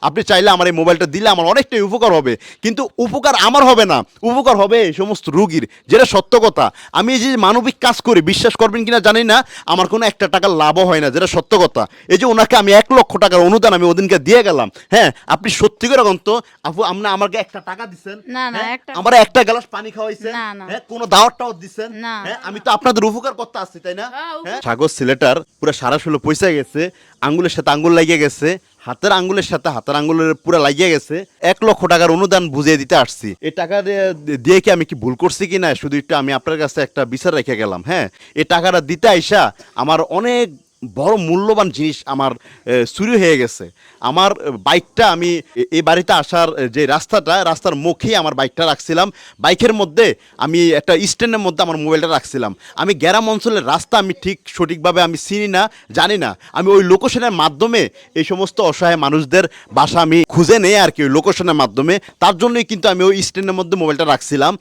আপনি চাইলে আমার এই মোবাইলটা দিলে আমার অনেকটাই উপকার হবে, কিন্তু উপকার আমার হবে না, উপকার হবে এই সমস্ত রুগীর, যেটা সত্য কথা। আমি এই যে মানবিক কাজ করি, বিশ্বাস করবেন কিনা জানি না, আমার কোনো একটা টাকার লাভও হয় না, যেটা সত্য কথা। এই যে ওনাকে আমি 1 লক্ষ টাকার অনুদান আমি ওদিনকে দিয়ে গেলাম, হ্যাঁ আপনি সত্যি করে তো আপু, আপনি আমাকে একটা টাকা দিচ্ছেন, না না হ্যাঁ? একটা আমার একটা গ্লাস পানি খাওয়াইছেন, না, না। হ্যাঁ কোনো দাওয়াতটাও দিচ্ছেন, না। হ্যাঁ আমি তো আপনাদের উপকার করতে আসছি, তাই না? হ্যাঁ, হ্যাঁ সাগর ছেলেটার পুরো সারা ষোলো পয়সা গেছে, আঙ্গুলের সাথে আঙ্গুল লাগিয়ে গেছে, হাতের আঙ্গুলের সাথে হাতের আঙ্গুলের পুরো লাগিয়ে গেছে। 1 লক্ষ টাকার অনুদান বুঝিয়ে দিতে আসছি, এই টাকা দিয়ে কি আমি কি ভুল করছি কি না, শুধু একটু আমি আপনার কাছে একটা বিচার রেখে গেলাম। হ্যাঁ এই টাকাটা দিতে আইসা আমার অনেক বড় মূল্যবান জিনিস আমার চুরি হয়ে গেছে। আমার বাইকটা আমি এই বাড়িতে আসার যে রাস্তাটা, রাস্তার মুখেই আমার বাইকটা রাখছিলাম। বাইকের মধ্যে আমি একটা স্ট্যান্ডের মধ্যে আমার মোবাইলটা রাখছিলাম। আমি গ্রাম অঞ্চলের রাস্তা আমি ঠিক সঠিকভাবে আমি চিনি না, জানি না। আমি ওই লোকেশনের মাধ্যমে এই সমস্ত অসহায় মানুষদের বাসা আমি খুঁজে নেই আর কি, ওই লোকেশনের মাধ্যমে। তার জন্যই কিন্তু আমি ওই স্ট্যান্ডের মধ্যে মোবাইলটা রাখছিলাম।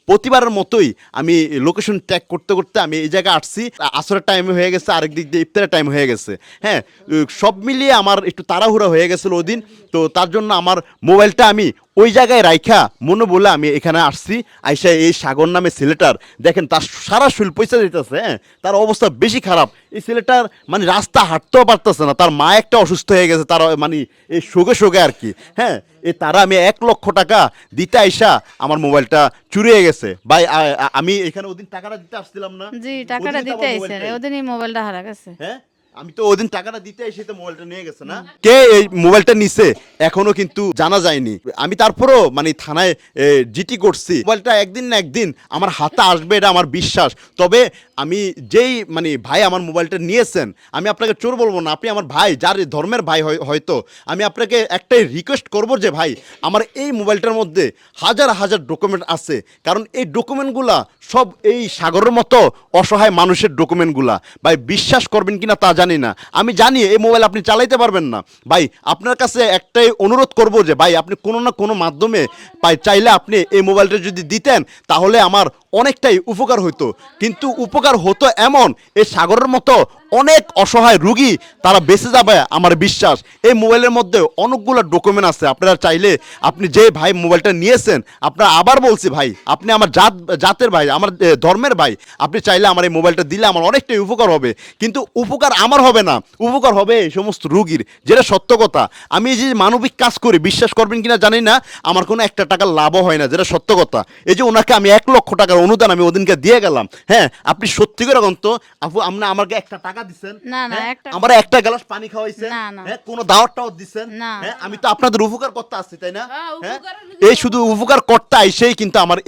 প্রতিবারের মতোই আমি লোকেশন ট্যাগ করতে করতে আমি এই জায়গায় আসছি। আসরের টাইম হয়ে গেছে, আরেক দিক দিয়ে ইফতারের টাইম হয়ে গেছে। হ্যাঁ সব মিলিয়ে আমার একটু তাড়াহুড়া হয়ে গেছিলো ওই দিন, তো তার জন্য আমার মোবাইলটা আমি ওই জায়গায় রাইখা মনে বলে আমি এখানে আসছি। আইসা এই সাগর নামে ছেলেটার দেখেন, তার সারা শরীর পয়সা দিতেছে, হ্যাঁ তার অবস্থা বেশি খারাপ। এই ছেলেটার মানে রাস্তা হাঁটতেও পারতেছে না, তার মা একটা অসুস্থ হয়ে গেছে, তার মানে এই শোকে শোকে আর কি। হ্যাঁ তারা আমি 1 লক্ষ টাকা দিতে আইসা আমার মোবাইলটা চুরি হয়ে গেছে। ভাই আমি এখানে ওদিন টাকাটা দিতে আসছিলাম না, জি টাকাটা ওদিনই তো দিতে আমার আইছেন, মোবাইলটাই। ওদিনই মোবাইলটা হারা গেছে। হ্যাঁ আমি তো ওদিন টাকাটা দিতে এসে তো মোবাইলটা নিয়ে গেছে না, কে এই মোবাইলটা নিছে এখনো কিন্তু জানা যায়নি। আমি তারপরও মানে থানায় জিটি করছি, মোবাইলটা একদিন না একদিন আমার হাতে আসবে, এটা আমার বিশ্বাস। তবে আমি যেই মানে ভাই আমার মোবাইলটা নিয়েছেন, আমি আপনাকে চোর বলবো না, আপনি আমার ভাই, যার ধর্মের ভাই হয়তো আমি আপনাকে একটাই রিকোয়েস্ট করব যে ভাই আমার এই মোবাইলটার মধ্যে হাজার হাজার ডকুমেন্ট আছে, কারণ এই ডকুমেন্টগুলা সব এই সাগরের মতো অসহায় মানুষের ডকুমেন্টগুলা। ভাই বিশ্বাস করবেন কিনা তা জানি না, আমি জানি এই মোবাইল আপনি চালাইতে পারবেন না। ভাই আপনার কাছে একটাই অনুরোধ করব যে ভাই আপনি কোনো না কোনো মাধ্যমে চাইলে আপনি এই মোবাইলটা যদি দিতেন তাহলে আমার অনেকটাই উপকার হতো। কিন্তু উপকার হতো এমন, এই সাগরের মতো অনেক অসহায় রুগী তারা বেঁচে যাবে আমার বিশ্বাস। এই মোবাইলের মধ্যে অনেকগুলো ডকুমেন্ট আছে, আপনারা চাইলে আপনি যে ভাই মোবাইলটা নিয়েছেন, আপনারা আবার বলছি ভাই আপনি আমার জাতের ভাই, আমার ধর্মের ভাই, আপনি চাইলে আমার এই মোবাইলটা দিলে আমার অনেকটাই উপকার হবে, কিন্তু উপকার আমার হবে না, উপকার হবে এই সমস্ত রুগীর, যেটা সত্য কথা। আমি এই যে মানবিক কাজ করি, বিশ্বাস করবেন কিনা জানি না, আমার কোনো একটা টাকার লাভও হয় না, যেটা সত্য কথা। এই যে ওনাকে আমি 1 লক্ষ টাকার অনুদান আমি ওদিনকে দিয়ে গেলাম, হ্যাঁ আপনি সত্যি করে তো আপু, আপনি আমাকে একটা টাকা দিচ্ছেন, না, না, হ্যাঁ? একটা আমার একটা গ্লাস পানি খাওয়াইছেন, না, না। হ্যাঁ কোনো দাওয়াতটাও দিচ্ছেন, না। হ্যাঁ আমি তো আপনাদের উপকার করতে আসছি, তাই না? হ্যাঁ, হ্যাঁ উপকারের এই শুধু উপকার করতে আইসেই কিন্তু আমার